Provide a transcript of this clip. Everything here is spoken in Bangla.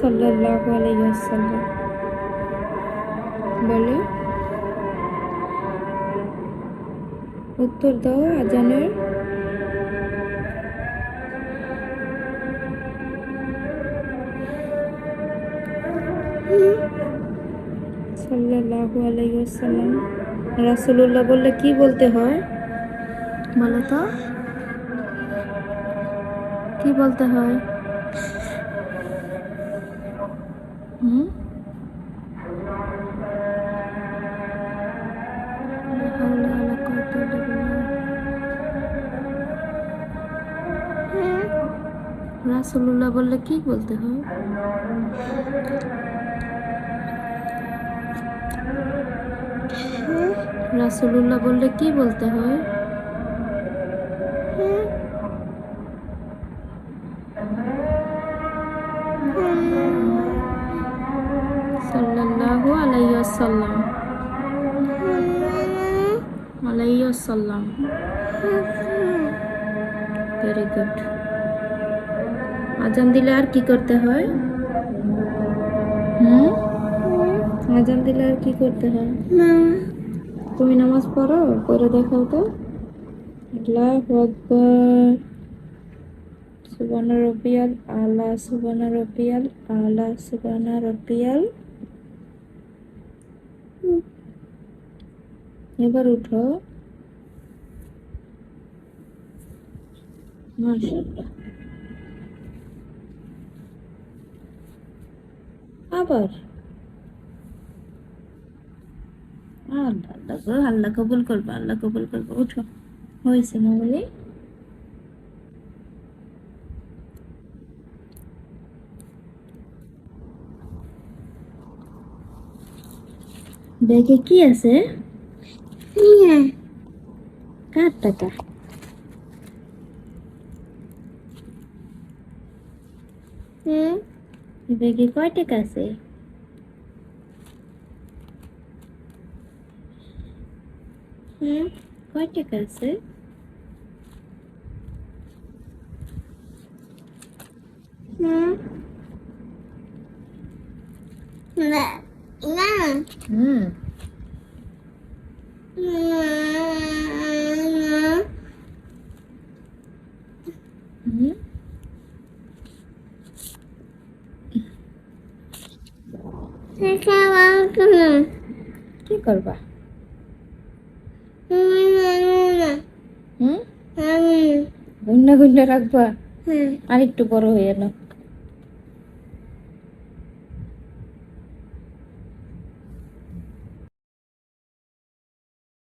সাল্লাল্লাহু আলাইহি ওয়াসাল্লাম। বলো, উত্তর দাও আজানের। সাল্লাল্লাহু আলাইহি ওয়াসাল্লাম। রাসূলুল্লাহ বললে কি বলতে হয় বলো তো, কি বলতে হয়? হুম, রাসূলুল্লাহ বললে কি বলতে হয়? রাসূলুল্লাহ বললে কি বলতে হয়? সাল্লাল্লাহু আলাইহি ওয়াসাল্লাম। আলাইহি ওয়াসাল্লাম। Very good. আজান দিলে আর কি করতে হয়? আজান দিলে আর কি করতে হয়? তুমি নামাজ পড়ো? পড়ে দেখাও তো। আল্লাহু আকবার। সুবহানা রাব্বিয়াল আলা, সুবহানা রাব্বিয়াল আলা, সুবহানা রাব্বিয়াল। এবার উঠো। মাশাআল্লাহ। আবার আল্লাহ আল্লাহ গো, আল্লাহ কবুল করবে, আল্লাহ কবুল করবে। উঠো, হয়েছে মামনি। ব্যাগে কি আছে? কার টাকা? ব্যাগে কয় টাকা আছে? কয় টাকা আছে? কি করবা? গুন্না গুন্না রাখবা? আর একটু বড় হয়ে না।